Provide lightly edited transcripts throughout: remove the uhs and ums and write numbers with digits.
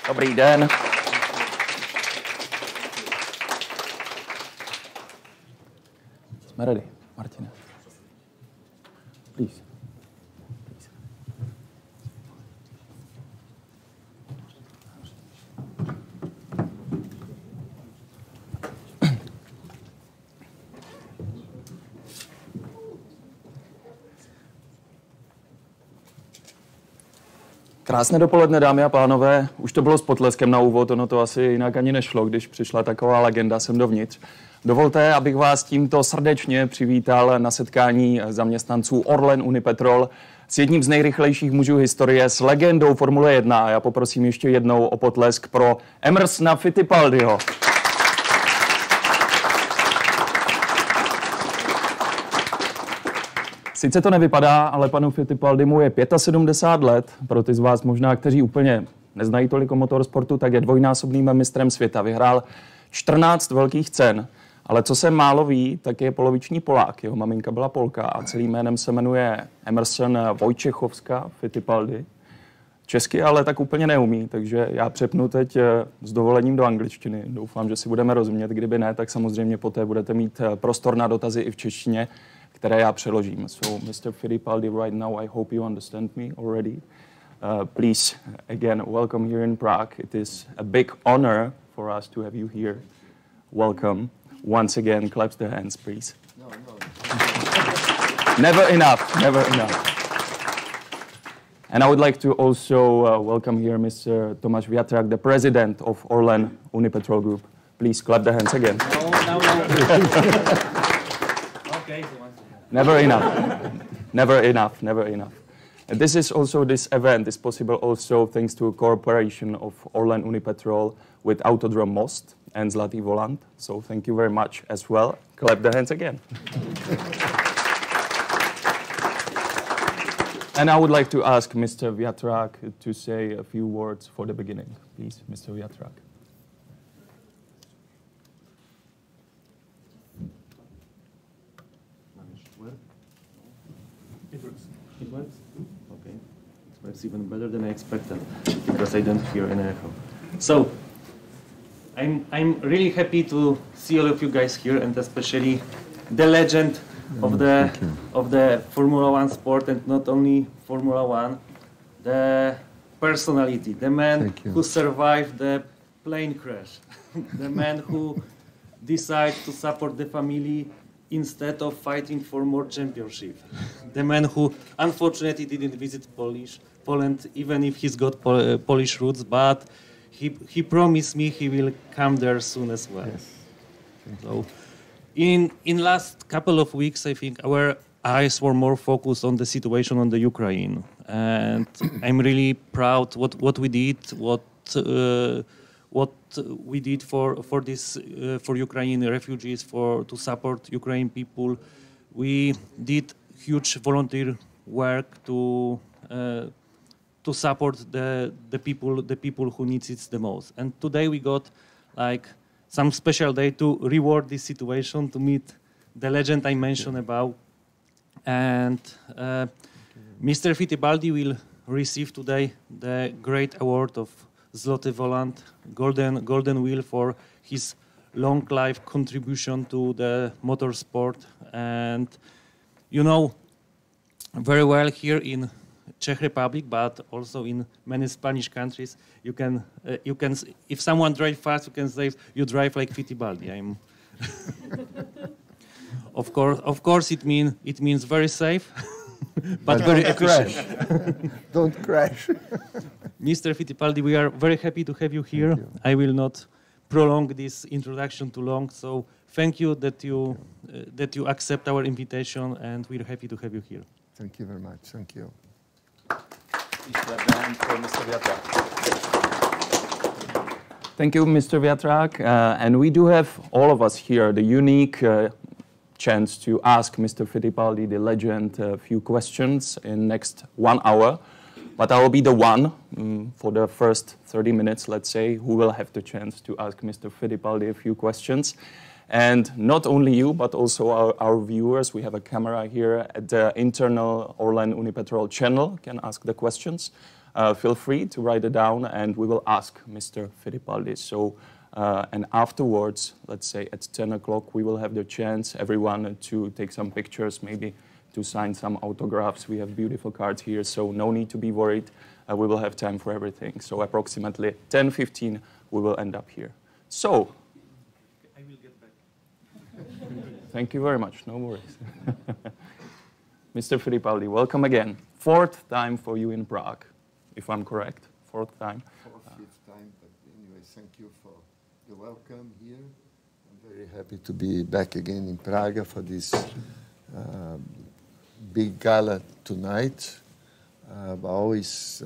Dobrý den. Jsme ready, Martina. Please. Krásné dopoledne, dámy a pánové. Už to bylo s potleskem na úvod, ono to asi jinak ani nešlo, když přišla taková legenda sem dovnitř. Dovolte, abych vás tímto srdečně přivítal na setkání zaměstnanců Orlen Unipetrol s jedním z nejrychlejších mužů historie, s legendou Formule 1. A já poprosím ještě jednou o potlesk pro Emersona Fittipaldiho. Sice to nevypadá, ale panu Fittipaldimu je 75 let. Pro ty z vás možná, kteří úplně neznají tolik o motorsportu, tak je dvojnásobným mistrem světa. Vyhrál 14 velkých cen, ale co se málo ví, tak je poloviční Polák. Jeho maminka byla Polka a celým jménem se jmenuje Emerson Vojčechovská Fittipaldi. Česky ale tak úplně neumí, takže já přepnu teď s dovolením do angličtiny. Doufám, že si budeme rozumět. Kdyby ne, tak samozřejmě poté budete mít prostor na dotazy i v češtině, které já přeložím. So, Mr. Fittipaldi, right now I hope you understand me already. Please, again, welcome here in Prague. It is a big honor for us to have you here. Welcome. Once again, clap the hands, please. No. Never enough, never enough. And I would like to also welcome here Mr. Tomáš Vятrak, the president of Orlen Unipetrol Group. Please clap the hands again. No. Okay. Never enough. Never enough. Never enough. And this event is possible also thanks to a cooperation of Orlen Unipetrol with Autodrom Most and Zlatý volant. So thank you very much as well. Clap the hands again. And I would like to ask Mr. Vятrak to say a few words for the beginning. Please, Mr. Vятrak. It works? Okay. It works even better than I expected because I don't hear any echo. So, I'm really happy to see all of you guys here, and especially the legend of the Formula One sport, and not only Formula One, the personality, the man who survived the plane crash, the man who decided to support the family instead of fighting for more championship. The man who unfortunately didn't visit Poland, even if he's got Polish roots, but he promised me he will come there soon as well. Yes. So, in last couple of weeks, I think our eyes were more focused on the situation on the Ukraine, and I'm really proud what we did, what we did for Ukrainian refugees, to support Ukrainian people. We did huge volunteer work to support the people who needs it the most. And today we got like some special day to reward this situation, to meet the legend I mentioned about. And Mr. Fittipaldi will receive today the great award of Zlatý volant, golden wheel for his long life contribution to the motorsport. And you know very well here in Czech Republic, but also in many Spanish countries, you can if someone drives fast, you can say you drive like Fittipaldi. Of course it means very safe. But very efficient. Don't crash. Mr. Fittipaldi, we are very happy to have you here. I will not prolong this introduction too long. So thank you that you accept our invitation, and we're happy to have you here. Thank you very much. Thank you. Thank you, Mr. Vятrak. And we do have, all of us here, the unique chance to ask Mr. Fittipaldi, the legend, a few questions in next 1 hour. But I will be the one for the first 30 minutes, let's say, who will have the chance to ask Mr. Fittipaldi a few questions. And not only you, but also our viewers. We have a camera here at the internal Orlen Unipetrol channel, can ask the questions. feel free to write it down, and we will ask Mr. Fittipaldi. So, and afterwards, let's say at 10 o'clock, we will have the chance, everyone, to take some pictures, maybe to sign some autographs. We have beautiful cards here, so no need to be worried. We will have time for everything. So approximately 10:15, we will end up here. So, I will get back. thank you very much, no worries. Mr. Fittipaldi, welcome again. Fourth time for you in Prague, if I'm correct. Fourth time. Fourth, fifth time, but anyway, thank you for the welcome here. I'm very happy to be back again in Prague for this big gala tonight. I always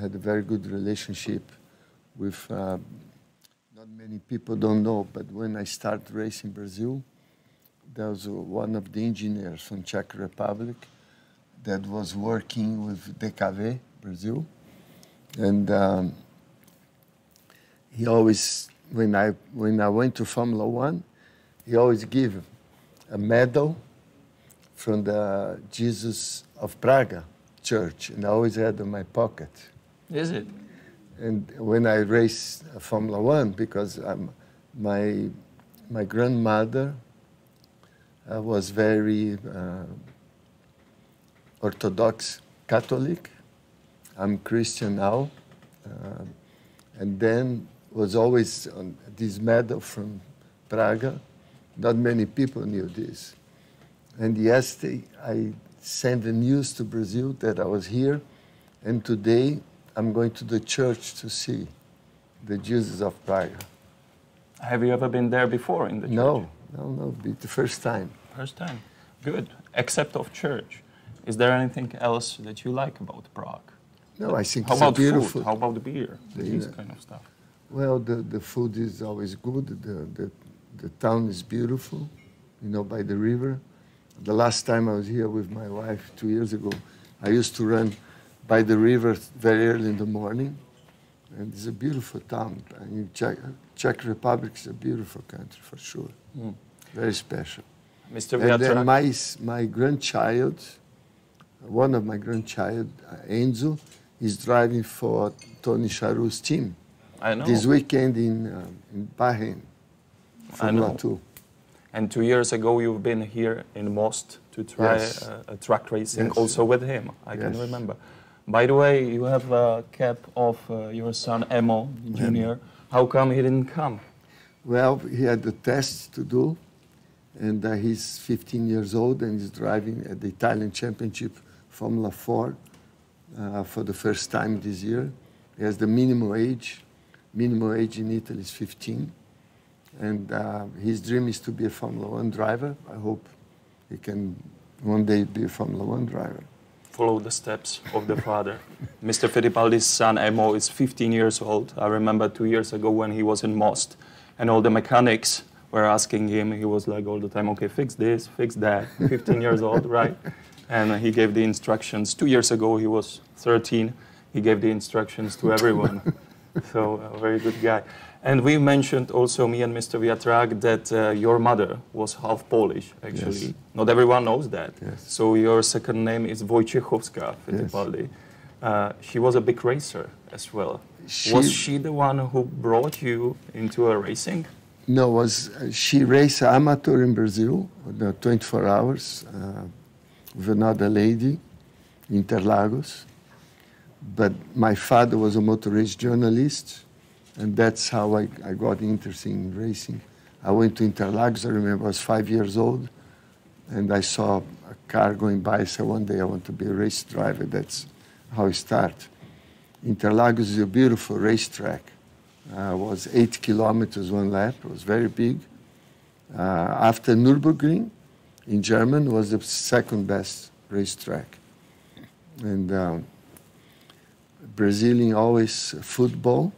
had a very good relationship with, not many people don't know, but when I started racing Brazil, there was one of the engineers from Czech Republic that was working with DKV, Brazil. And he always, when I went to Formula One, he always gave a medal from the Jesus of Prague church, and I always had in my pocket. Is it? And when I raced Formula One, because my grandmother was very Orthodox Catholic. I'm Christian now. And then was always on this medal from Prague. Not many people knew this. And yesterday, I sent the news to Brazil that I was here. And today, I'm going to the church to see the Jesus of Prague. Have you ever been there before in the church? No, be the first time. First time. Good. Except of church. Is there anything else that you like about Prague? No, I think How it's about beautiful. food? How about the beer? This kind of stuff. Well, the food is always good. The town is beautiful, you know, by the river. The last time I was here with my wife 2 years ago, I used to run by the river very early in the morning. And it's a beautiful town. And Czech Republic is a beautiful country, for sure. Mm. Very special. Mr. And then Vyatra, my grandchild, one of my grandchild, Enzo, is driving for Tony Charou's team. I know. This weekend in Bahrain, Formula 2. And 2 years ago, you've been here in Most to try Yes. a track racing, Yes. also with him. I can Yes. remember. By the way, you have a cap of your son, Emo, Jr. How come he didn't come? Well, he had the test to do, and he's 15 years old and he's driving at the Italian Championship Formula 4 for the first time this year. He has the minimum age. Minimum age in Italy is 15. And his dream is to be a Formula 1 driver. I hope he can one day be a Formula 1 driver. Follow the steps of the father. Mr. Fittipaldi's son, Emo, is 15 years old. I remember 2 years ago when he was in Most, and all the mechanics were asking him, he was like all the time, okay, fix this, fix that. 15 years old, right? And he gave the instructions. 2 years ago, he was 13. He gave the instructions to everyone. So a very good guy. And we mentioned also, me and Mr. Vyatra, that your mother was half Polish, actually. Yes. Not everyone knows that. Yes. So your second name is Wojciechowska Fittipaldi. She was a big racer as well. Was she the one who brought you into a racing? No, she raced amateur in Brazil, the 24 hours, with another lady, Interlagos. But my father was a motor race journalist, and that's how I got interested in racing. I went to Interlagos, I remember I was 5 years old, and I saw a car going by. I said, one day I want to be a race driver. That's how it started. Interlagos is a beautiful racetrack. It was 8 kilometers one lap. It was very big. After Nürburgring in Germany was the second best racetrack. And Brazilian always football,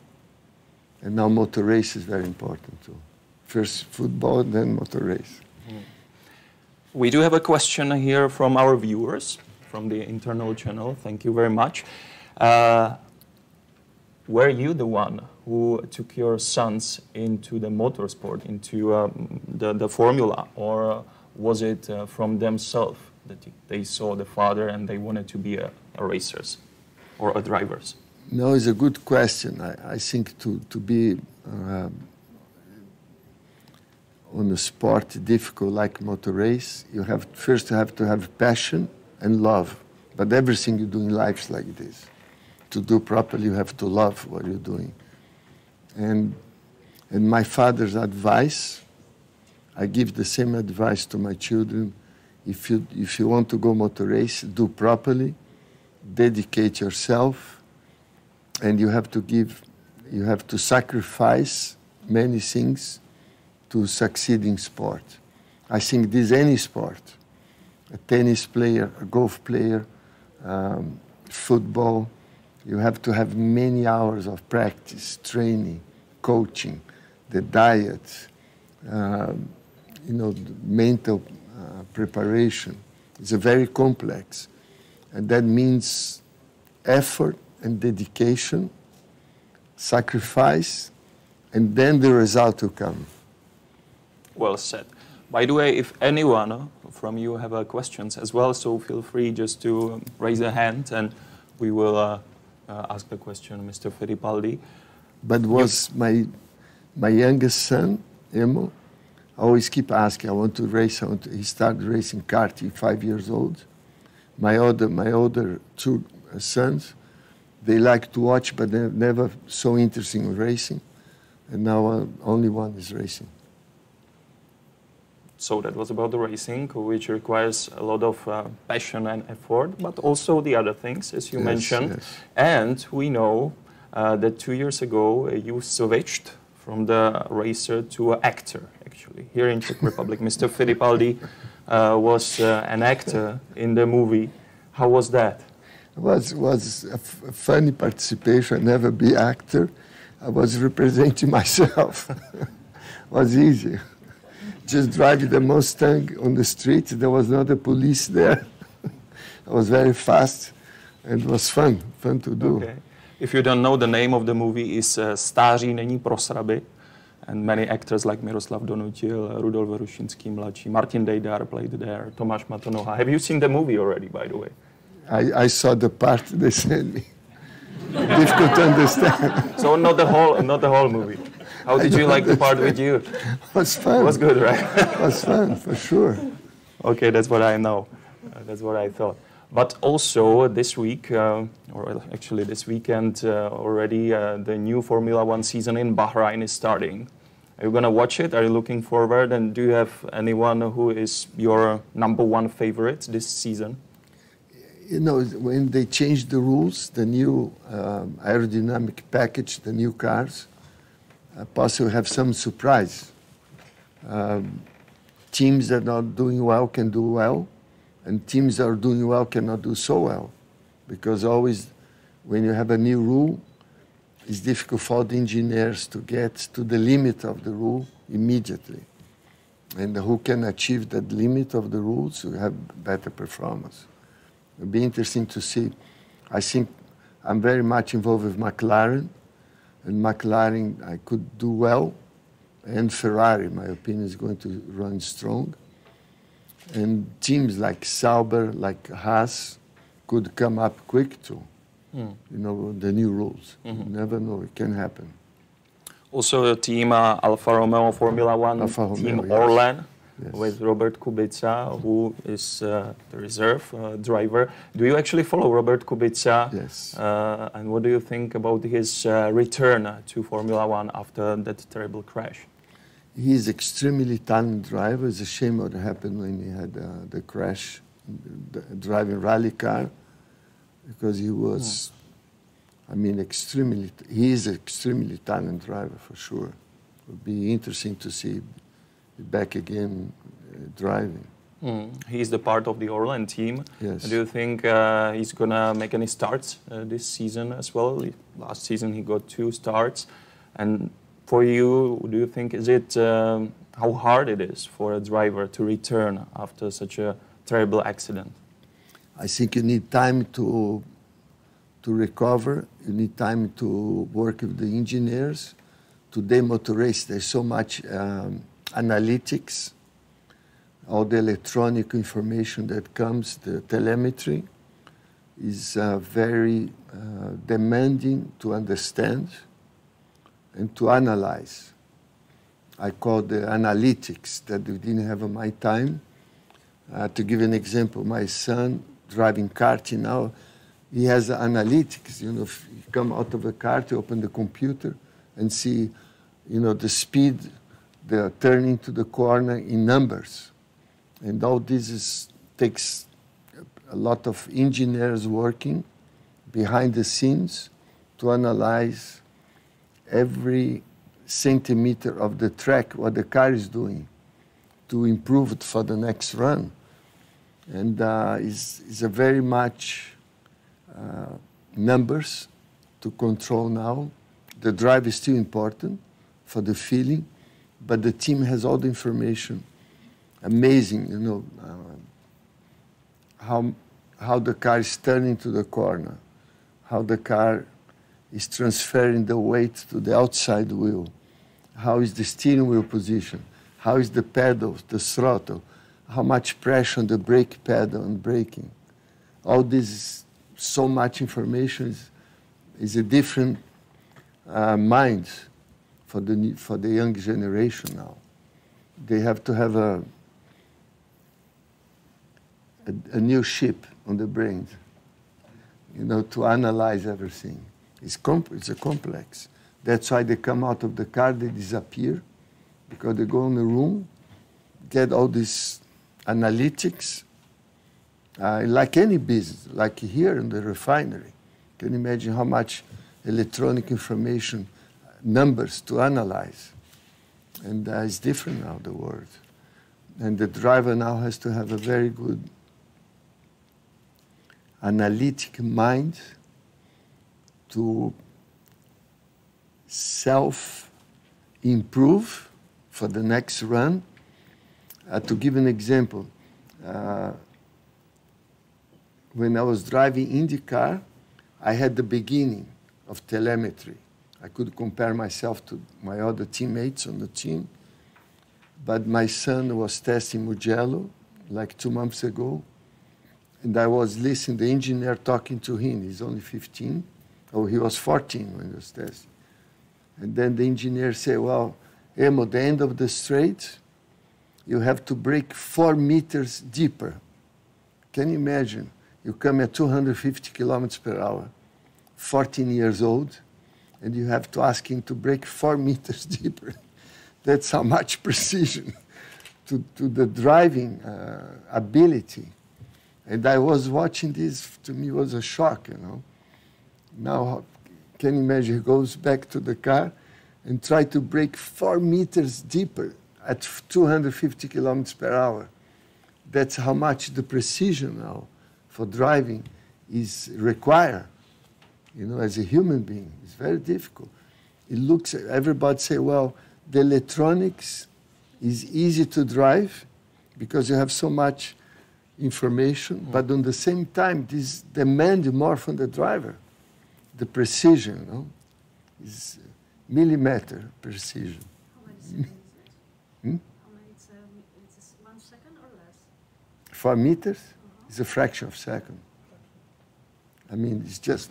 and now motor race is very important too. First football, then motor race. We do have a question here from our viewers, from the internal channel. Thank you very much. Were you the one who took your sons into the motorsport, into the formula, or was it from themselves that they saw the father and they wanted to be a racers? or drivers? No, it's a good question. I think to be on a sport difficult like motor race, you have to have passion and love. But everything you do in life is like this. To do properly, you have to love what you're doing. And my father's advice, I give the same advice to my children. If you want to go motor race, do properly, dedicate yourself, and you have to sacrifice many things to succeed in sport. I think this any sport, a tennis player, a golf player, football, you have to have many hours of practice, training, coaching, the diet, the mental preparation. It's a very complex. And that means effort and dedication, sacrifice, and then the result will come. Well said. By the way, if anyone from you have questions as well, so feel free just to raise a hand and we will ask the question, Mr. Fittipaldi. But was my youngest son, Emo, I always keep asking, I want to race. He started racing kart at 5 years old. My older two sons, they like to watch, but they're never so interested in racing. And now only one is racing. So that was about the racing, which requires a lot of passion and effort, but also the other things, as you mentioned. Yes. And we know that 2 years ago you switched from the racer to an actor, actually. Here in Czech Republic, Mr. Fittipaldi was an actor in the movie. How was that? It was a funny participation. I'd never be actor. I was representing myself. It was easy. Just driving the Mustang on the street. There was not a police there. I was very fast, and it was fun to do. Okay. If you don't know, the name of the movie is Stáří není pro sraby, and many actors like Miroslav Donutil, Rudolf Rušinský mladší, Martin Dejdar played there, Tomáš Matonoha. Have you seen the movie already, by the way? I saw the part they sent me. Difficult to understand. So not the whole movie. How did you like the part with you? It was fun. It was good, right? It was fun, for sure. Okay, that's what I know. That's what I thought. But also this week, or actually this weekend already, the new Formula One season in Bahrain is starting. Are you going to watch it? Are you looking forward? And do you have anyone who is your number one favorite this season? You know, when they changed the rules, the new aerodynamic package, the new cars, possibly have some surprise. Teams that are not doing well can do well, and teams that are doing well cannot do so well. Because always, when you have a new rule, it's difficult for the engineers to get to the limit of the rule immediately. And who can achieve that limit of the rules will have better performance. It'll be interesting to see. I think I'm very much involved with McLaren, and McLaren I could do well, and Ferrari, in my opinion, is going to run strong. And teams like Sauber, like Haas, could come up quick too. You know, the new rules. You never know, it can happen. Also a team Alfa Romeo Formula One, team yes. Orlen, Yes. with Robert Kubica, who is the reserve driver. Do you actually follow Robert Kubica? Yes. And what do you think about his return to Formula One after that terrible crash? He's extremely talented driver. It's a shame what happened when he had the crash, driving rally car, because he was, I mean, he is an extremely talented driver for sure. It would be interesting to see back again driving. He's the part of the Orlen team. Yes. Do you think he's going to make any starts this season as well? Last season he got 2 starts. And for you, do you think, is it how hard it is for a driver to return after such a terrible accident? I think you need time to recover. You need time to work with the engineers. Today, motor race, there's so much analytics, all the electronic information that comes, the telemetry. is very demanding to understand and to analyze. I call the analytics that we didn't have on my time. To give an example, my son driving karting now, he has analytics. You know, if you come out of a kart, you open the computer and see, you know, the speed, the turning to the corner in numbers. And all this takes a lot of engineers working behind the scenes to analyze every centimeter of the track, what the car is doing, to improve it for the next run. And is a very much numbers to control now. The drive is still important for the feeling, but the team has all the information. Amazing, you know, how the car is turning to the corner, how the car is transferring the weight to the outside wheel, how is the steering wheel position, how is the pedals, the throttle, how much pressure on the brake pedal and braking. All this is so much information is a different mind for the young generation now. They have to have a new chip on the brain, you know, to analyze everything. It's a complex. That's why they come out of the car, they disappear, because they go in the room, get all this analytics, like any business, like here in the refinery. Can you imagine how much electronic information, numbers to analyze? And it's different now, the world. And the driver now has to have a very good analytic mind to self-improve for the next run. To give an example, when I was driving IndyCar, I had the beginning of telemetry. I could compare myself to my other teammates on the team. But my son was testing Mugello like 2 months ago, and I was listening, the engineer talking to him. He's only 15. Oh, he was 14 when he was testing. And then the engineer said, well, Emo, the end of the straight, you have to brake 4 meters deeper. Can you imagine? You come at 250 kilometers per hour, 14 years old, and you have to ask him to brake 4 meters deeper. That's how much precision to the driving ability. And I was watching this, to me it was a shock, you know. Now, can you imagine, he goes back to the car and try to brake 4 meters deeper at 250 kilometers per hour. That's how much the precision now for driving is required, you know, as a human being. It's very difficult. It looks, everybody say, well, the electronics is easy to drive because you have so much information, but on the same time, this demands more from the driver. The precision, you know, is millimeter precision. How many seconds is it? How many, it's 1 second or less? 4 meters is a fraction of a second. I mean, it's just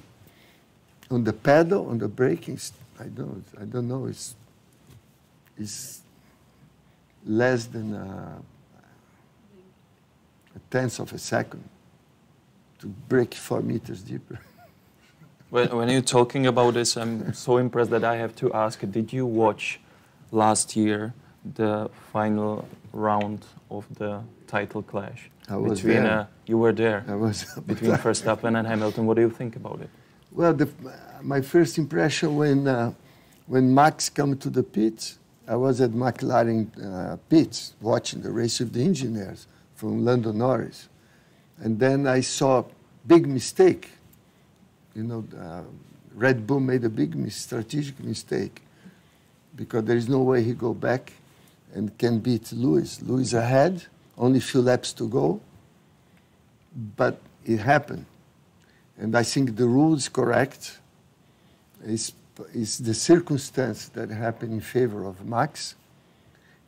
on the pedal, on the braking, I don't know, it's less than a tenth of a second to brake 4 meters deeper. When you're talking about this, I'm so impressed that I have to ask, did you watch last year the final round of the title clash? I was there. You were there. I was between Verstappen and Hamilton. What do you think about it? Well, my first impression when Max came to the pits, I was at McLaren pits watching the race with the engineers from Lando Norris. And then I saw a big mistake. You know, Red Bull made a big strategic mistake because there is no way he go back and can beat Lewis. Lewis ahead, only a few laps to go, but it happened. And I think the rule is correct. It's the circumstance that happened in favor of Max.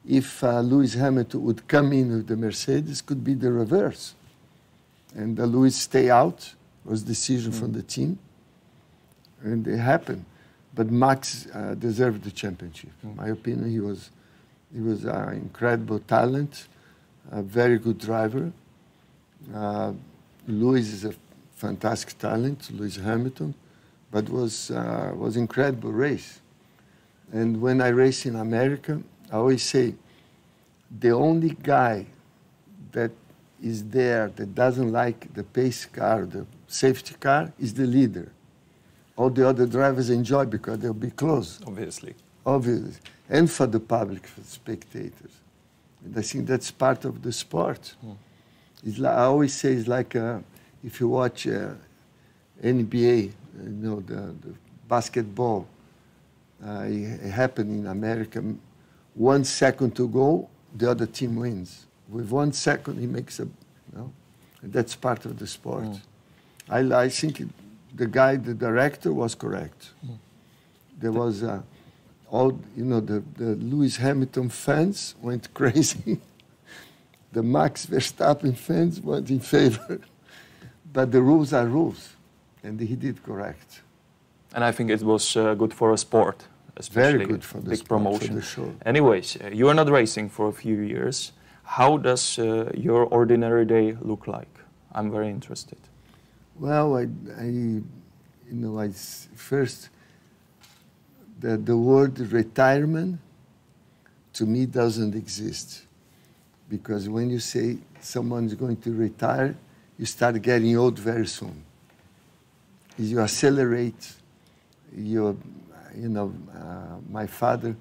If Lewis Hamilton would come in with the Mercedes, could be the reverse. And Lewis stay out It was decision from the team, and it happened. But Max deserved the championship. In my opinion, he was an incredible talent, a very good driver. Lewis is a fantastic talent, Lewis Hamilton, but was incredible race. And when I race in America, I always say, the only guy that is there that doesn't like the pace car, the safety car, is the leader. All the other drivers enjoy because they'll be close. Obviously. Obviously. And for the public, for the spectators. And I think that's part of the sport. It's like, I always say it's like if you watch NBA, the basketball, it happened in America. 1 second to go, the other team wins. With 1 second, he makes a, and that's part of the sport. I think the director was correct. There was all, the Lewis Hamilton fans went crazy. The Max Verstappen fans went in favor. But the rules are rules, and he did correct. And I think it was good for a sport, especially very good for the big sport, promotion. for the show. Anyways, you are not racing for a few years. How does your ordinary day look like? I'm very interested. Well, first, the word retirement to me doesn't exist, because when you say someone's going to retire, you start getting old very soon. You accelerate. My father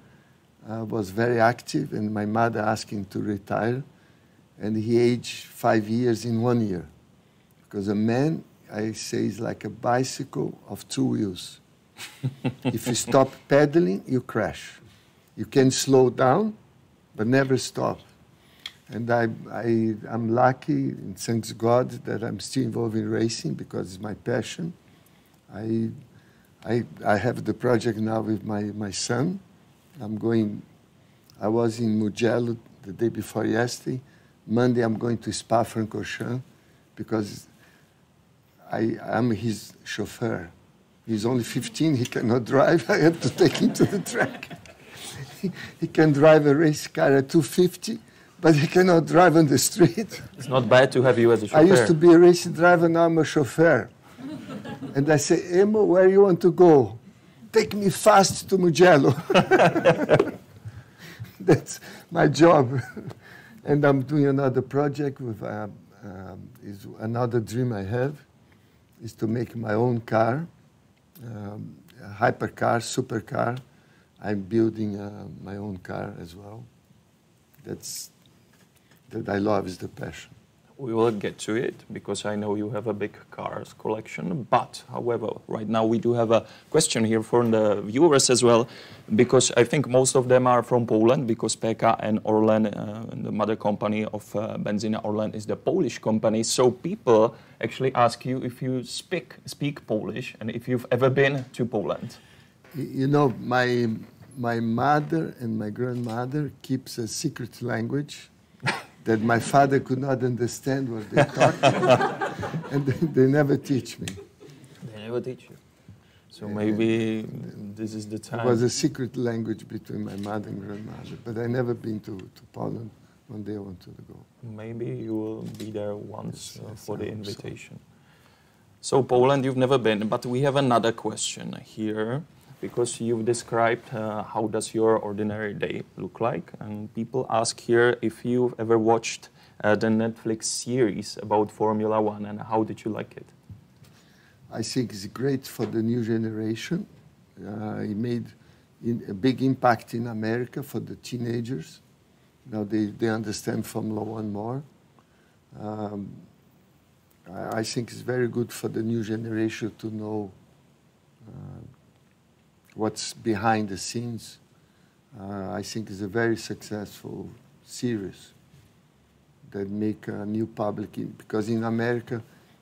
was very active, and my mother asked him to retire, and he aged 5 years in 1 year. Because a man, I say, is like a bicycle of 2 wheels. If you stop pedaling, you crash. You can slow down, but never stop. And I'm lucky, and thanks God, that I'm still involved in racing because it's my passion. I have the project now with my son. I was in Mugello the day before yesterday. Monday I'm going to Spa-Francorchamps because I'm his chauffeur. He's only 15, he cannot drive. I have to take him to the track. He can drive a race car at 250, but he cannot drive on the street. It's not bad to have you as a chauffeur. I used to be a racing driver, now I'm a chauffeur. And I say, Emo, where you want to go? Take me fast to Mugello. That's my job. And I'm doing another project with, is another dream I have, is to make my own car, a hypercar, supercar. I'm building my own car as well. That I love, is the passion. We will get to it, because I know you have a big cars collection. But, however, right now we do have a question here from the viewers as well, because I think most of them are from Poland, because PK and Orlen, the mother company of Benzyna Orlen, is the Polish company. So people actually ask you if you speak Polish and if you've ever been to Poland. My mother and my grandmother keeps a secret language that my father could not understand what they talked about, and they never teach me. They never teach you. So maybe this is the time. It was a secret language between my mother and grandmother, but I never been to Poland. One day I wanted to go. Maybe you will be there once for the invitation. So Poland, you've never been, but we have another question here. Because you've described how does your ordinary day look like, and people ask here if you've ever watched the Netflix series about Formula One, and how did you like it? I think it's great for the new generation. It made a big impact in America for the teenagers. Now they understand Formula One more. I think it's very good for the new generation to know what's behind the scenes. I think it's a very successful series that make a new public, because in America,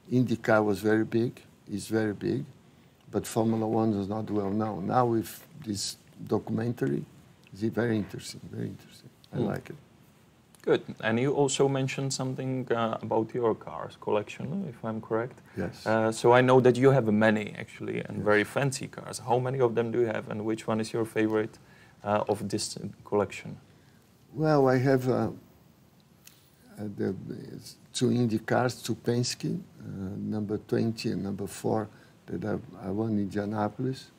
IndyCar was very big, is very big, but Formula One is not well known. Now with this documentary, it's very interesting, very interesting. I like it. Good. And you also mentioned something about your cars collection, if I'm correct. Yes. So I know that you have many, actually, and very fancy cars. How many of them do you have, and which one is your favorite of this collection? Well, I have the two Indy cars, two Penske, number 20 and number 4 that I won in Indianapolis.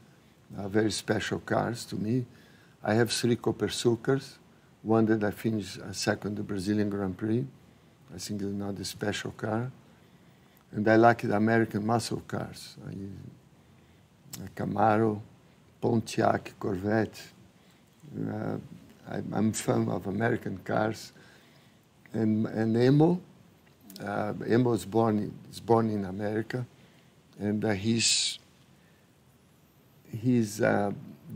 Very special cars to me. I have 3 Copersucars, one that I finished second the Brazilian Grand Prix. I think it's another special car. And I like the American muscle cars. Camaro, Pontiac, Corvette. I'm fan of American cars. And Emo is born in America. And his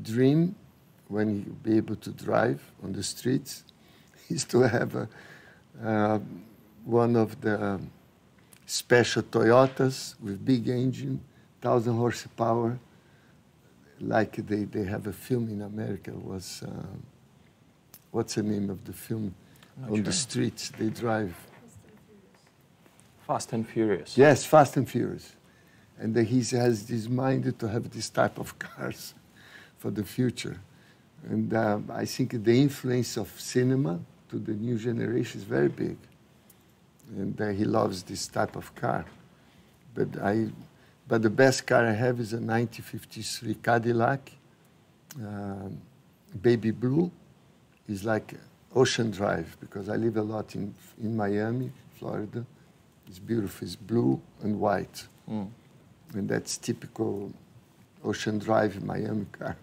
dream, when he will be able to drive on the streets, is to have one of the special Toyotas with big engine, 1,000 horsepower, like they have a film in America. Was what's the name of the film? On the streets they drive. Fast and Furious. Yes, Fast and Furious. And he has this mind to have this type of cars for the future. And I think the influence of cinema to the new generation is very big. And he loves this type of car. But the best car I have is a 1953 Cadillac, baby blue. It's like Ocean Drive, because I live a lot in Miami, Florida. It's beautiful. It's blue and white. And that's typical Ocean Drive Miami car.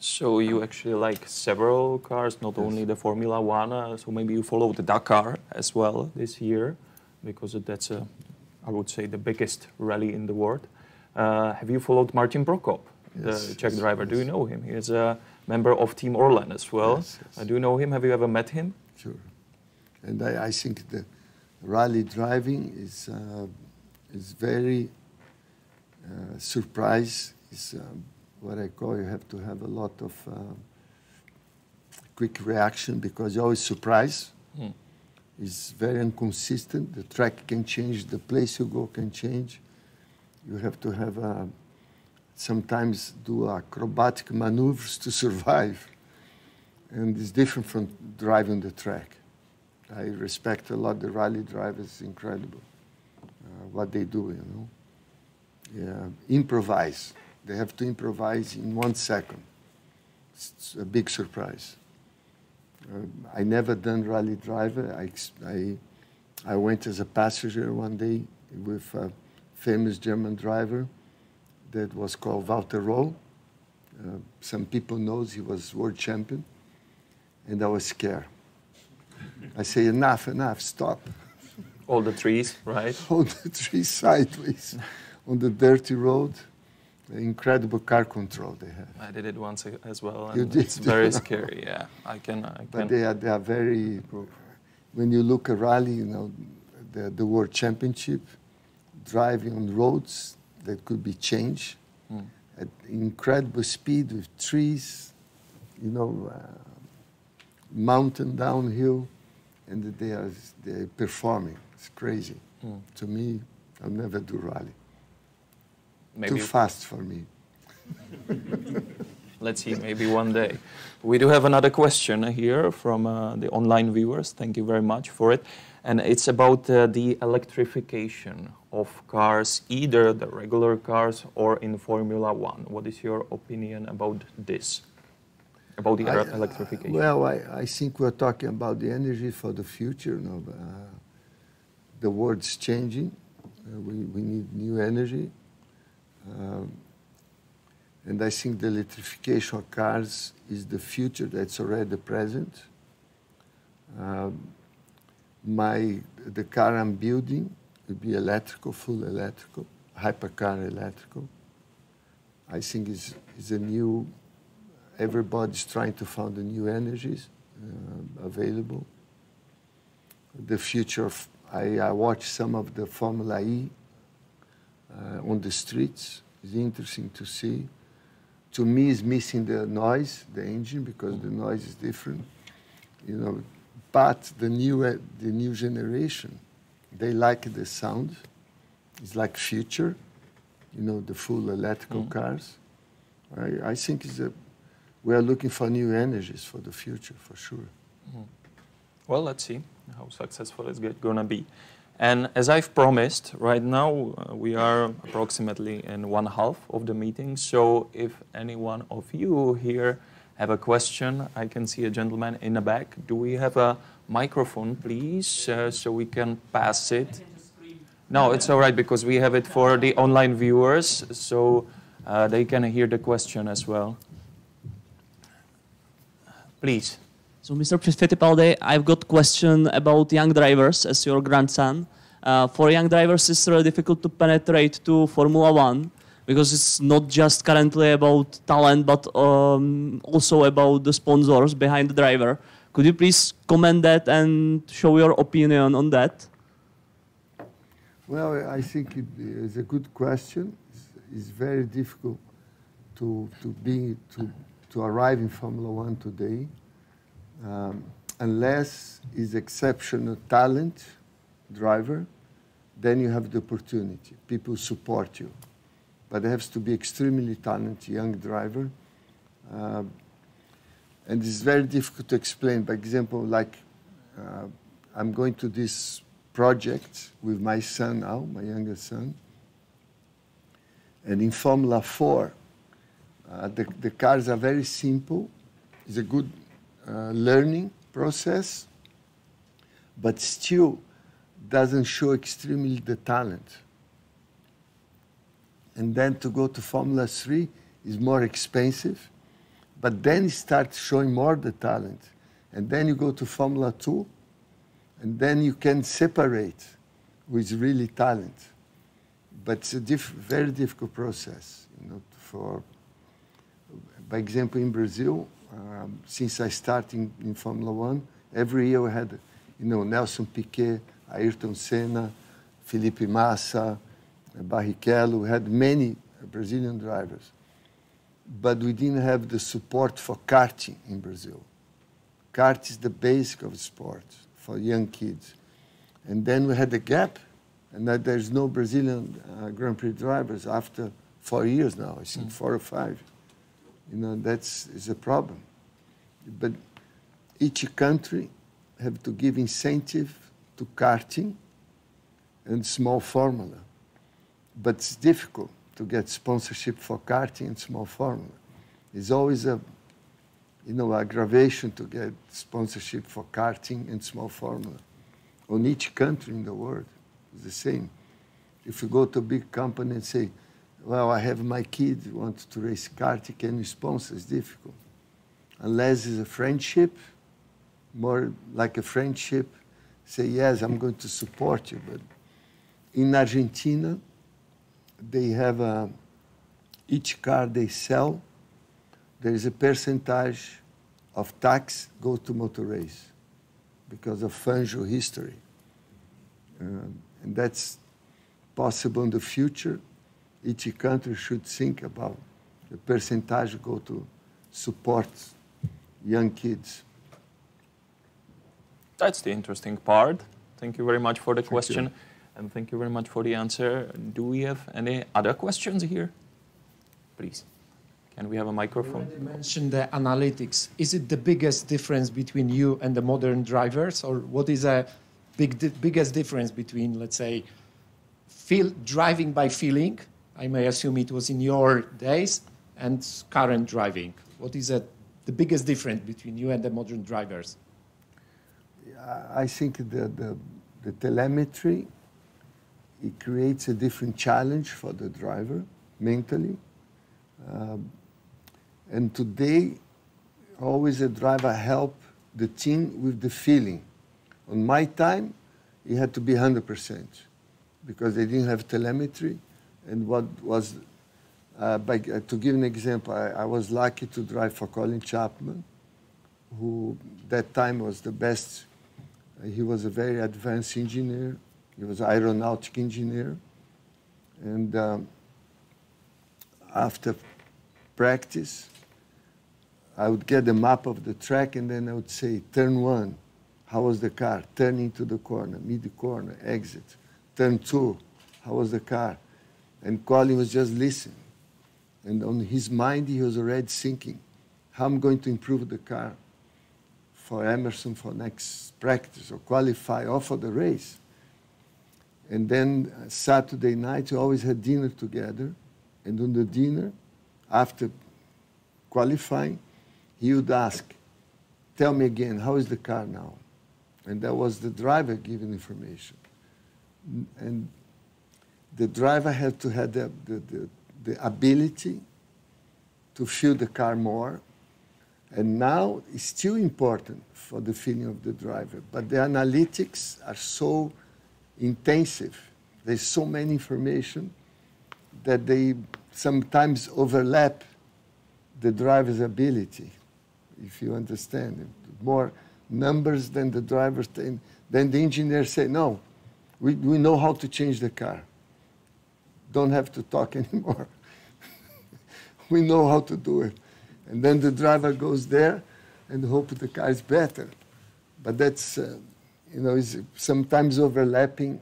So you actually like several cars, not only the Formula One. So maybe you followed the Dakar as well this year, because that's, I would say, the biggest rally in the world. Have you followed Martin Prokop, the Czech driver? Do you know him? He is a member of Team Orlen as well. Do you know him? Have you ever met him? Sure. And I think the rally driving is very surprise. Is what I call, you have to have a lot of quick reaction, because you're always surprised. It's very inconsistent. The track can change, the place you go can change. You have to have sometimes do acrobatic maneuvers to survive. And it's different from driving the track. I respect a lot the rally drivers, incredible what they do, you know. Yeah, improvise. They have to improvise in 1 second. It's a big surprise. I never done rally driver. I went as a passenger one day with a famous German driver that was called Walter Roll. Some people knows he was world champion, and I was scared. I say, enough, stop. All the trees, right? All the trees sideways on the dirty road. The incredible car control they have. I did it once as well, You and did? it's very scary. Yeah, I can. But they are very. When you look at rally, you know, the world championship, driving on roads that could be changed at incredible speed with trees, you know, mountain downhill, and they're performing. It's crazy. To me, I'll never do rally. Maybe. Too fast for me. Let's see, maybe one day. We do have another question here from the online viewers. Thank you very much for it. And it's about the electrification of cars, either the regular cars or in Formula One. What is your opinion about this? About the electrification? Well, I think we're talking about the energy for the future. You know, the world's changing. We need new energy. And I think the electrification of cars is the future that's already present. The car I'm building will be electrical, full electrical, hypercar electrical. I think it's a new, everybody's trying to find the new energies available. The future of, I watched some of the Formula E on the streets. It's interesting to see. To me, it's missing the noise, the engine, because the noise is different. You know, but the new generation, they like the sound. It's like future, you know, the full electrical cars. I think we are looking for new energies for the future, for sure. Well, let's see how successful it's going to be. And as I've promised, right now we are approximately in one half of the meeting. So if any one of you here have a question, I can see a gentleman in the back. Do we have a microphone, please, so we can pass it? No, it's all right, because we have it for the online viewers, so they can hear the question as well. Please. So, Mr. Fittipaldi, I've got a question about young drivers as your grandson. For young drivers, it's really difficult to penetrate to Formula One because it's not just currently about talent, but also about the sponsors behind the driver. Could you please comment that and show your opinion on that? Well, I think it is a good question. It's very difficult to arrive in Formula One today, unless it's exceptional talent driver. Then you have the opportunity. People support you, but it has to be extremely talented young driver, and it's very difficult to explain. For example, like I'm going to this project with my son now, my younger son. And in Formula 4, the cars are very simple. It's a good learning process, but still doesn't show extremely the talent. And then to go to Formula 3 is more expensive, but then it starts showing more the talent. And then you go to Formula 2, and then you can separate with really talent. But it's a very difficult process, you know. By example, in Brazil, since I started in Formula 1, every year we had, you know, Nelson Piquet, Ayrton Senna, Felipe Massa, Barrichello. We had many Brazilian drivers. But we didn't have the support for karting in Brazil. Kart is the basic of sport for young kids. And then we had a gap, and that there's no Brazilian Grand Prix drivers after 4 years now, I think 4 or 5. You know, is a problem. But each country have to give incentive to karting and small formula. But it's difficult to get sponsorship for karting and small formula. It's always a, you know, aggravation to get sponsorship for karting and small formula. On each country in the world, it's the same. If you go to a big company and say, well, I have my kid who wants to race karting, can you sponsor? It's difficult. Unless it's a friendship, more like a friendship, say, yes, I'm going to support you. But in Argentina, they have each car they sell, there is a percentage of tax go to motor race because of Fangio history. And that's possible in the future. Each country should think about the percentage go to support young kids. That's the interesting part. Thank you very much for the question. And thank you very much for the answer. Do we have any other questions here? Please. Can we have a microphone? You mentioned the analytics. Is it the biggest difference between you and the modern drivers? Or what is the biggest difference between, let's say, driving by feeling, I may assume it was in your days, and current driving? What is the biggest difference between you and the modern drivers? I think the telemetry, it creates a different challenge for the driver mentally. And today, always a driver help the team with the feeling. On my time, it had to be 100% because they didn't have telemetry. And what was, to give an example, I was lucky to drive for Colin Chapman, who that time was the best. He was a very advanced engineer. He was an aeronautic engineer. And after practice, I would get the map of the track, and then I would say, turn 1, How was the car? Turn into the corner, mid-corner, exit. Turn 2, how was the car? And Colin was just listening. And on his mind, he was already thinking, how I'm going to improve the car for Emerson for next practice or qualify or for the race. And then Saturday night, we always had dinner together. And on the dinner, after qualifying, he would ask, tell me again, how is the car now? And that was the driver giving information. And the driver had to have the ability to feel the car more. And now it's still important for the feeling of the driver. But the analytics are so intensive. There's so many information that they sometimes overlap the driver's ability, if you understand it. More numbers than the driver, then the engineers say, no, we know how to change the car. Don't have to talk anymore. We know how to do it. And then the driver goes there and hope the car is better. But that's, is sometimes overlapping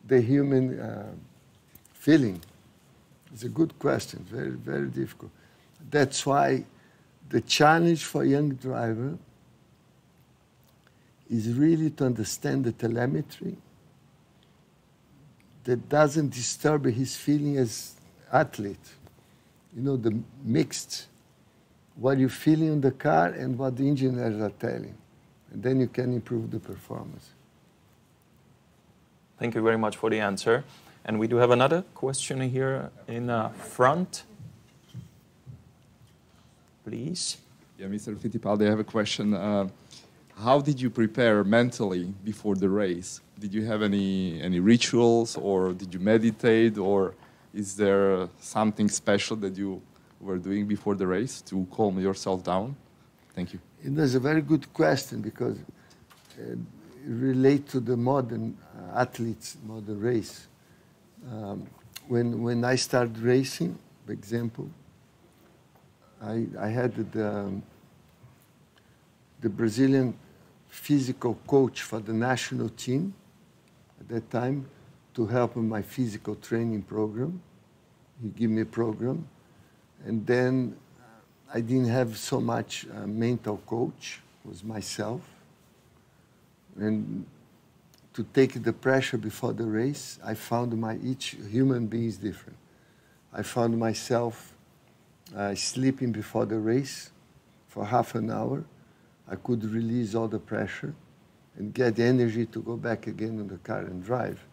the human feeling. It's a good question, very, very difficult. That's why the challenge for a young driver is really to understand the telemetry that doesn't disturb his feeling as athlete. The mixed, what you're feeling in the car and what the engineers are telling. And then you can improve the performance. Thank you very much for the answer. And we do have another question here in front. Please. Yeah, Mr. Fittipaldi, I have a question. How did you prepare mentally before the race? Did you have any rituals, or did you meditate, or is there something special that you were doing before the race to calm yourself down? Thank you. That's a very good question, because it relates to the modern athletes, modern race. When I started racing, for example, I had the Brazilian physical coach for the national team at that time to help in my physical training program. He gave me a program. And then I didn't have so much mental coach, it was myself. And to take the pressure before the race, I found each human being is different. I found myself sleeping before the race for half an hour. I could release all the pressure and get the energy to go back again in the car and drive.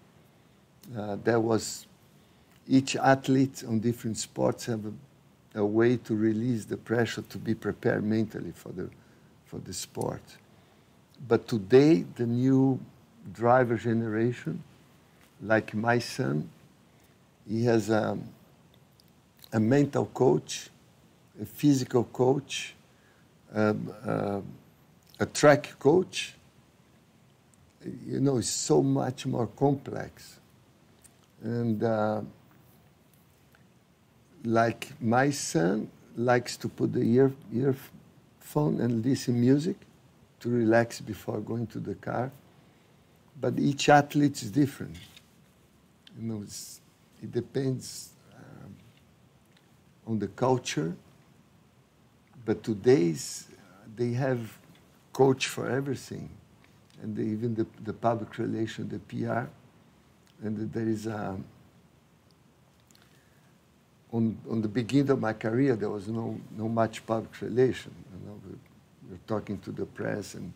There was, each athlete on different sports have a way to release the pressure to be prepared mentally for the sport. But today, the new driver generation, like my son, he has a mental coach, a physical coach, a track coach. It's so much more complex. And like my son likes to put the earphone and listen music to relax before going to the car. But each athlete is different. It depends on the culture. But today's, they have coach for everything. And even the public relation, the PR. And there is on the beginning of my career, there was no much public relation. We were talking to the press, and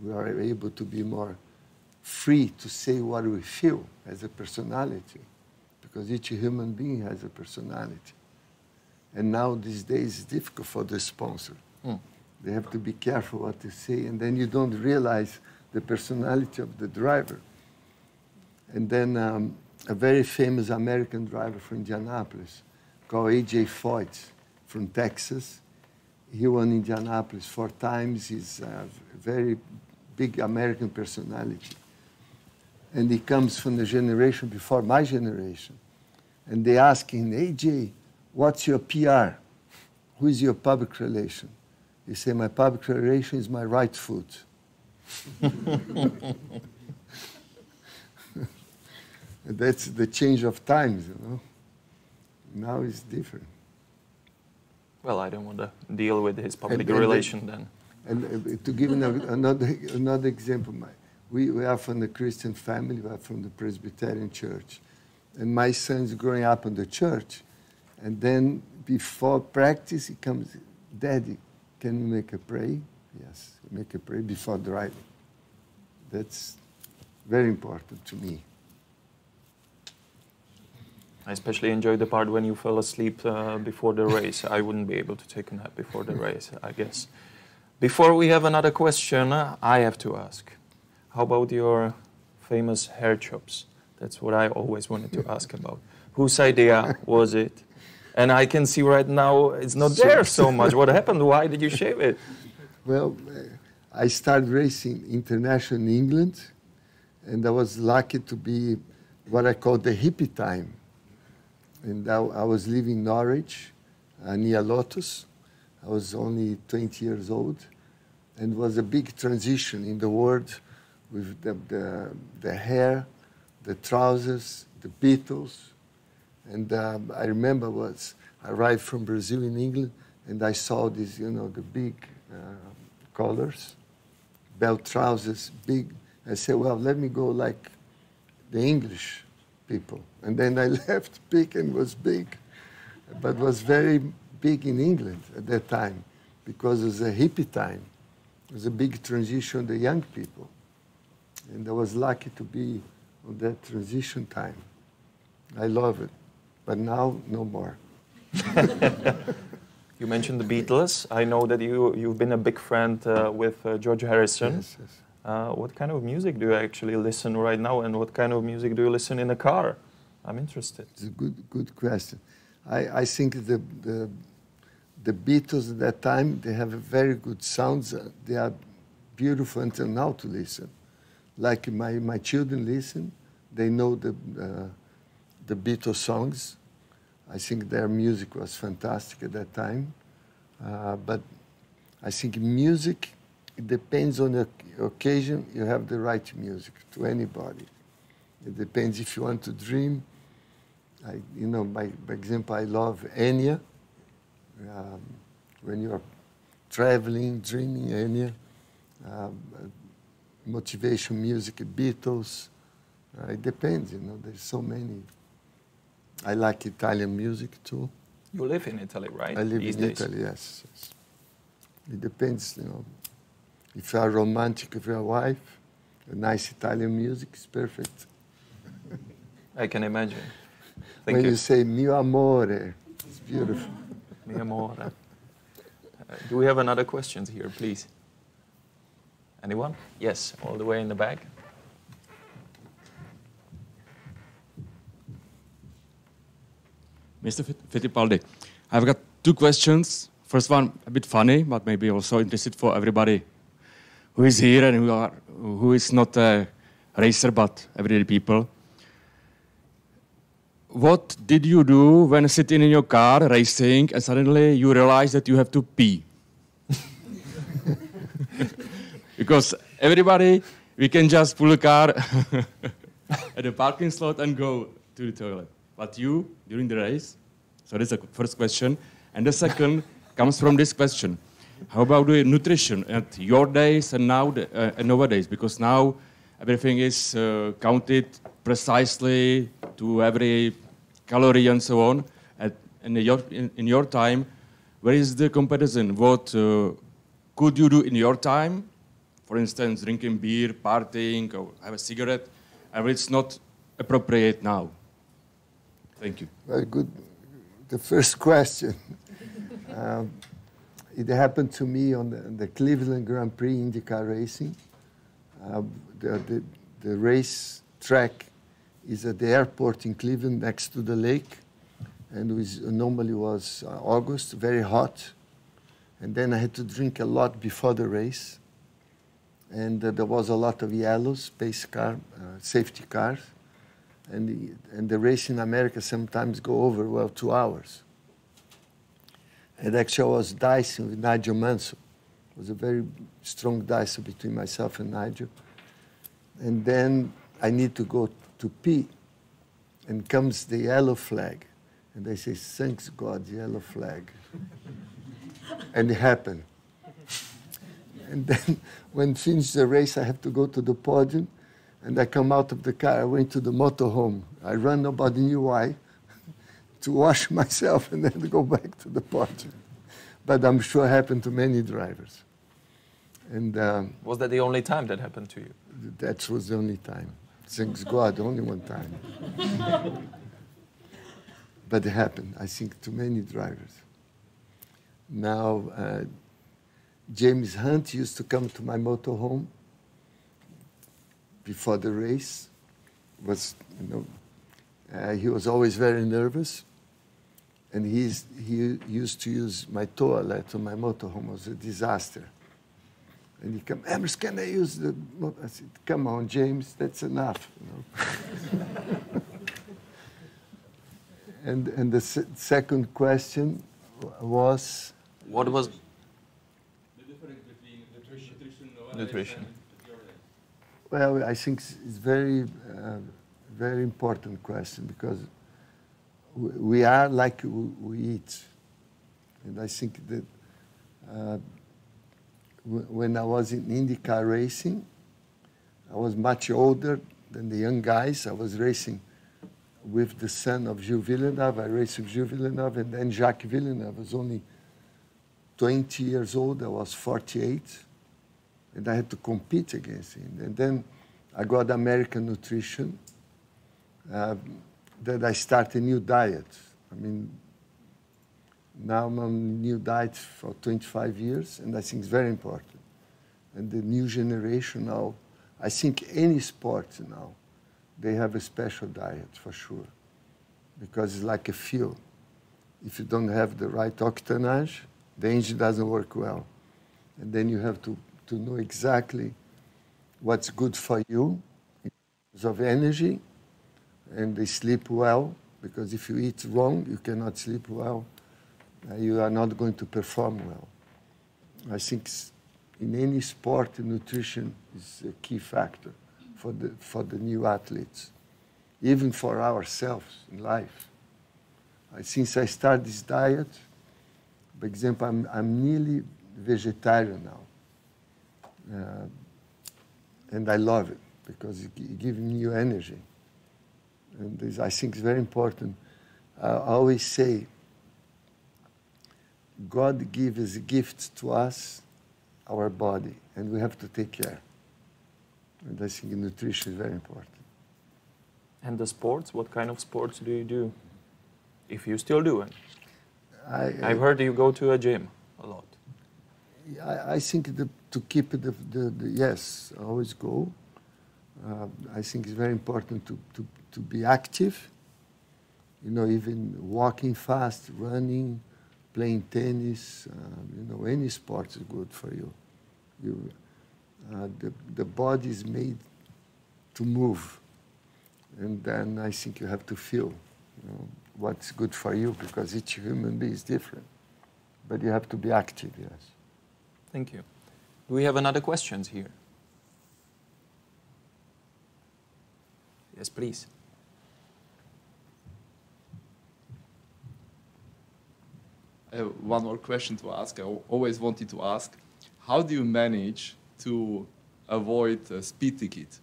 we are able to be more free to say what we feel as a personality, because each human being has a personality. And now these days it's difficult for the sponsor. They have to be careful what they say, and then you don't realize the personality of the driver. And then a very famous American driver from Indianapolis called A.J. Foyt from Texas. He won Indianapolis 4 times. He's a very big American personality. And he comes from the generation before my generation. And they ask him, A.J., what's your PR? Who is your public relation? He said, my public relation is my right foot. That's the change of times, you know. Now it's different. Well, I don't want to deal with his public And relation then. And to give another example, we are from the Christian family, we are from the Presbyterian church. And my son's growing up in the church. And then before practice, he comes, Daddy, can you make a prayer? Yes, make a prayer before driving. That's very important to me. I especially enjoyed the part when you fell asleep before the race. I wouldn't be able to take a nap before the race, I guess. Before we have another question, I have to ask. How about your famous hair chops? That's what I always wanted to ask about. Whose idea was it? And I can see right now it's not there so much. What happened? Why did you shave it? Well, I started racing international in England, and I was lucky to be what I call the hippie time. And I was living in Norwich, near Lotus. I was only 20 years old, and it was a big transition in the world with the hair, the trousers, the Beatles. And I remember I arrived from Brazil in England, and I saw these, you know, the big collars, belt trousers, big. I said, well, let me go like the English people. And then I left big and was big, but was very big in England at that time because it was a hippie time. It was a big transition, the young people. And I was lucky to be on that transition time. I love it, but now no more. You mentioned the Beatles. I know that you've been a big friend with George Harrison. Yes, yes. What kind of music do you actually listen right now, and what kind of music do you listen in a car? I'm interested. It's a good question. I think the Beatles at that time, they have a very good sounds. They are beautiful until now to listen. Like my children listen, they know the Beatles songs. I think their music was fantastic at that time. But I think music, it depends on the occasion. You have the right music to anybody. It depends if you want to dream. You know, by example, I love Enya. When you are traveling, dreaming, Enya. Motivation music, Beatles. It depends, you know, there's so many. I like Italian music too. You live in Italy, right? I live these in days? Italy, yes. It depends, you know. If you are romantic with your wife, a nice Italian music is perfect. I can imagine. Thank When you. you say mio amore, it's beautiful. Mi amore. Do we have another questions here, please? Anyone? Yes, all the way in the back. Mr. Fittipaldi, I've got two questions. First one, a bit funny, but maybe also interested for everybody who is here and who is not a racer, but everyday people. What did you do when sitting in your car racing and suddenly you realize that you have to pee? Because everybody, we can just pull a car at the parking slot and go to the toilet. But you, during the race, so that's the first question. And the second comes from this question. How about the nutrition at your days and nowadays? Because now everything is counted precisely to every calorie and so on. In your time, where is the comparison? What could you do in your time? For instance, drinking beer, partying, or have a cigarette, and it's not appropriate now. Thank you. Very good. The first question. It happened to me on the Cleveland Grand Prix IndyCar racing. The race track is at the airport in Cleveland next to the lake. And it normally was August, very hot. And then I had to drink a lot before the race. And there was a lot of yellows, pace car, safety cars. And the race in America sometimes go over, 2 hours. And actually I was dicing with Nigel Mansell. It was a very strong dice between myself and Nigel. And then I need to go to pee. And comes the yellow flag. And I say, thanks God, yellow flag. And it happened. And then when finished the race, I have to go to the podium. And I come out of the car. I went to the motorhome. I ran, nobody knew why, to wash myself and then go back to the podium. But I'm sure it happened to many drivers. And Was that the only time that happened to you? that was the only time. Thanks God, only one time. But it happened, I think, to many drivers. Now, James Hunt used to come to my motorhome before the race. He was always very nervous. And he used to use my toilet on my motorhome. It was a disaster. And he come, Emerson, can I use the? I said, come on, James, that's enough. And the second question was? What was The difference between nutrition nutrition? Well, I think it's very, very important question because we are like we eat. And I think that when I was in IndyCar racing, I was much older than the young guys. I was racing with the son of Gilles Villeneuve. I raced with Gilles Villeneuve, and then Jacques Villeneuve was only 20 years old. I was 48, and I had to compete against him. And then I got American Nutrition, that I start a new diet. I mean, now I'm on a new diet for 25 years, and I think it's very important. And the new generation now, I think any sport now, they have a special diet for sure, because it's like a fuel. If you don't have the right octanage, the engine doesn't work well. And then you have to know exactly what's good for you in terms of energy, and they sleep well, because if you eat wrong, you cannot sleep well. You are not going to perform well. I think in any sport, nutrition is a key factor for the new athletes, even for ourselves in life. Since I started this diet, for example, I'm nearly vegetarian now. And I love it because it gives me new energy. And this, I think, is very important. I always say, God gives as a gift to us our body, and we have to take care. And I think nutrition is very important. And the sports, what kind of sports do you do? If you still do it. I've heard you go to a gym a lot. I think to keep the yes, I always go. I think it's very important to be active. You know, even walking fast, running, playing tennis, any sport is good for you. The body is made to move. And then I think you have to feel what's good for you, because each human being is different. But you have to be active, yes. Thank you. Do we have another questions here? Yes, please. I have one more question to ask. I always wanted to ask, how do you manage to avoid a speed ticket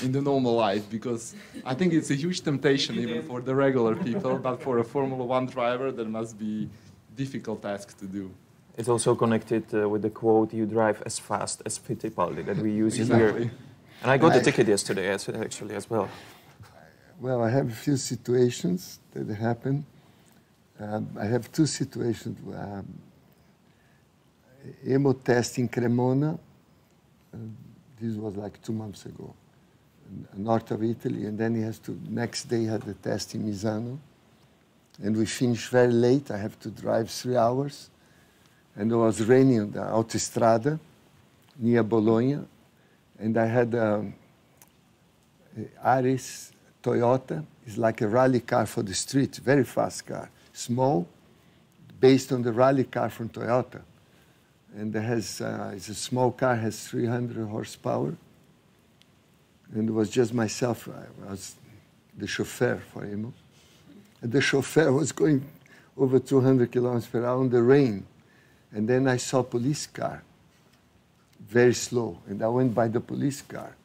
in the normal life? Because I think it's a huge temptation even for the regular people, but for a Formula One driver, that must be a difficult task to do. It's also connected with the quote, you drive as fast as Fittipaldi, that we use Exactly. here. And I got the ticket yesterday actually as well. Well, I have a few situations that happen. I have two situations. Emo test in Cremona. This was like 2 months ago, north of Italy, and then he has to, next day had the test in Misano. And we finished very late. I have to drive 3 hours. And it was raining on the Autostrada near Bologna. And I had Aris Toyota. It's like a rally car for the street, very fast car. Small, based on the rally car from Toyota. and it's a small car, has 300 horsepower. And it was just myself. I was the chauffeur for him. And the chauffeur was going over 200 kilometers per hour in the rain. And then I saw a police car, very slow. And I went by the police car.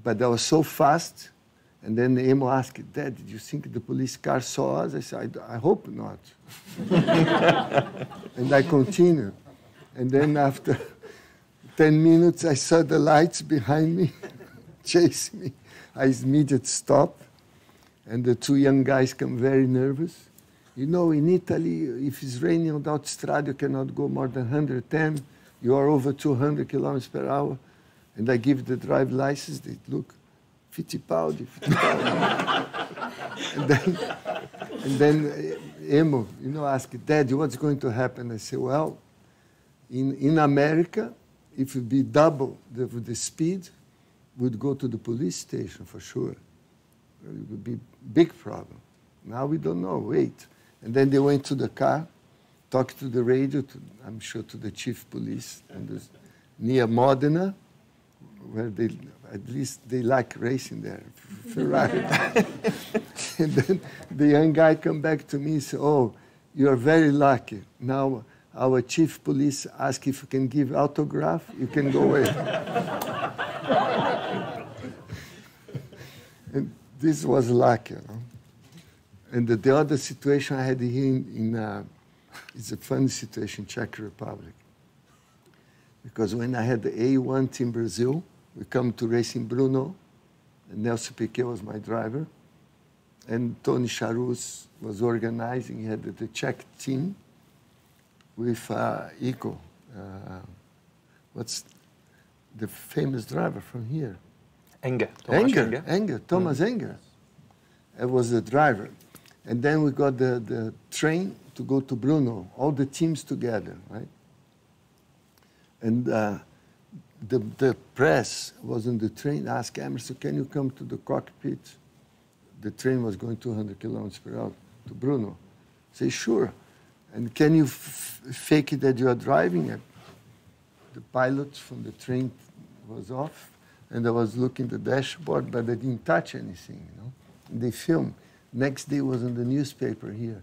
But I was so fast. And then Emo asked, Dad, did you think the police car saw us? I said, I hope not. And I continued. And then after 10 minutes, I saw the lights behind me chase me. I immediately stopped. And the two young guys come very nervous. You know, in Italy, if it's raining on the autostrada, you cannot go more than 110. You are over 200 kilometers per hour. And I give the drive license. They look, Fittipaldi. and then Emo, you know, asked, Daddy, what's going to happen? I say, well, in America, if it be double the speed, we'd go to the police station for sure. It would be a big problem. Now we don't know, wait. And then they went to the car, talked to the radio, I'm sure to the chief police, and near Modena, where at least they like racing there, Ferrari. And then the young guy come back to me and say, oh, you are very lucky. Now our chief police ask if you can give autograph, you can go away. And this was luck, you know. And the other situation I had here it's a funny situation in Czech Republic. Because when I had the A1 Team Brazil, we come to race in Brno, and Nelson Piquet was my driver, and Tony Charus was organizing. He had the Czech team with Ico. What's the famous driver from here? Thomas Enger. I was the driver. And then we got the train to go to Brno, all the teams together, right? And the press was on the train, asked Emerson, can you come to the cockpit? The train was going 200 kilometers per hour to Brno. Say, sure. And can you fake it that you are driving it? The pilot from the train was off, and I was looking at the dashboard, but I didn't touch anything, you know. And they filmed. Next day was in the newspaper here.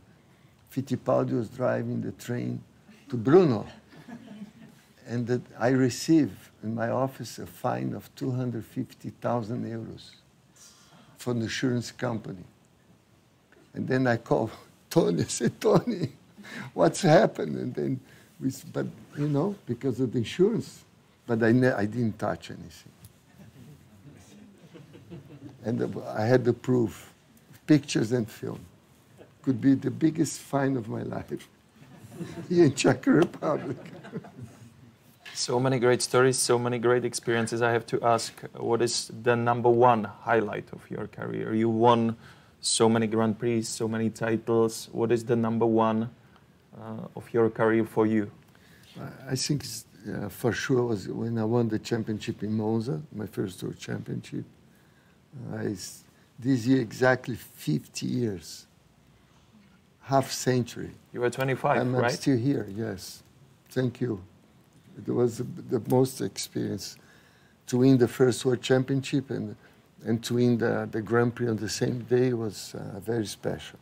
Fittipaldi was driving the train to Brno. And I received in my office a fine of 250,000 euros from the insurance company. And then I called Tony. I said, Tony, what's happened? And then but you know, because of the insurance. But I didn't touch anything. And I had the proof, pictures and film. Could be the biggest fine of my life here in Czech Republic. So many great stories, so many great experiences. I have to ask, what is the #1 highlight of your career? You won so many Grand Prix, so many titles. What is the #1 of your career for you? I think for sure was when I won the championship in Monza, my first Tour championship. This year exactly 50 years, half century. You were 25, right? I'm still here, yes. Thank you. It was the most experience to win the first World Championship and to win the Grand Prix on the same day was very special.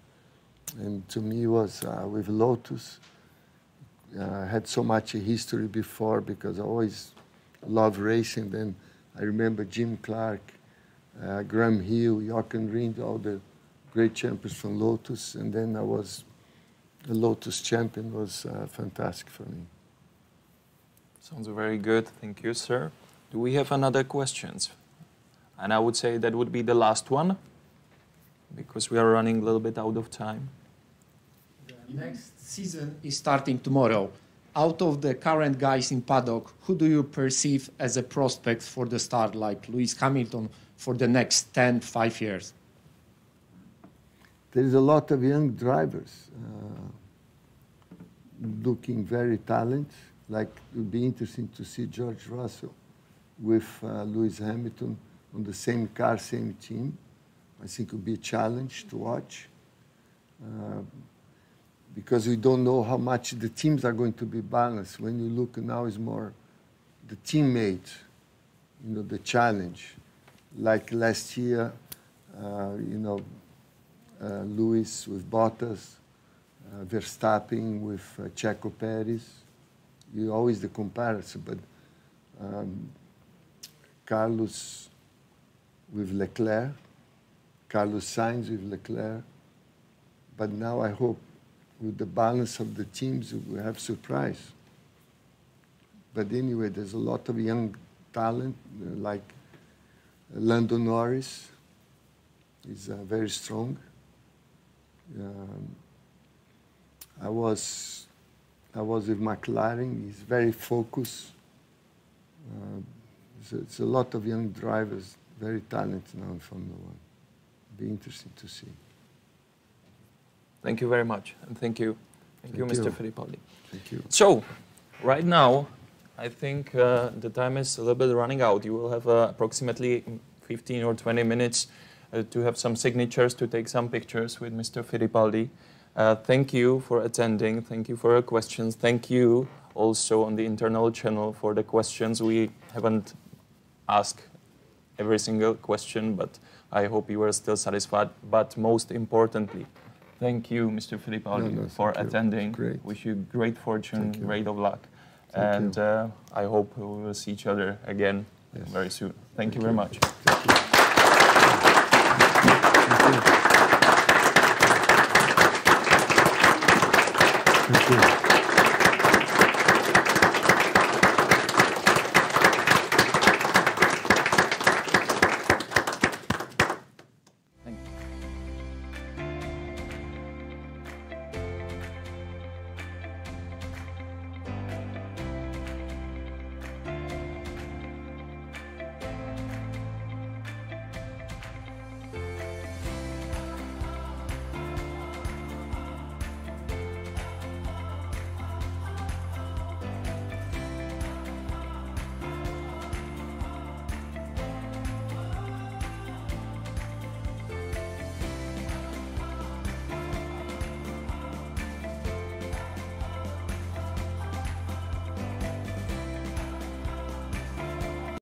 And to me, was with Lotus. I had so much history before because I always loved racing. Then I remember Jim Clark, Graham Hill, Jochen Rindt, all the great champions from Lotus. And then I was the Lotus champion. Was fantastic for me. Sounds very good. Thank you, sir. Do we have another questions? And I would say that would be the last one because we are running a little bit out of time. The next season is starting tomorrow. Out of the current guys in paddock, who do you perceive as a prospect for the start, like Lewis Hamilton, for the next 5 years? There is a lot of young drivers looking very talented. Like, it would be interesting to see George Russell with Lewis Hamilton on the same car, same team. I think it would be a challenge to watch. because we don't know how much the teams are going to be balanced. When you look now, it's more the teammates, you know, the challenge. Like last year, you know, Lewis with Bottas, Verstappen with Checo Perez. You always the comparison, but Carlos with Leclerc, Carlos Sainz with Leclerc. But now I hope with the balance of the teams we have surprise. But anyway, there's a lot of young talent like Lando Norris is very strong. I was with McLaren. He's very focused. It's a lot of young drivers, very talented now in Formula One. Be interesting to see. Thank you very much, and thank you, Mr. Fittipaldi. Thank you. So, right now, I think the time is a little bit running out. You will have approximately 15 or 20 minutes to have some signatures, to take some pictures with Mr. Fittipaldi. Thank you for attending. Thank you for your questions. Thank you also on the internal channel for the questions. We haven't asked every single question, but I hope you are still satisfied. But most importantly, thank you, Mr. Fittipaldi, for attending. Great. Wish you great fortune, great of luck. Thank And I hope we will see each other again very soon. Thank you very much. Thank you.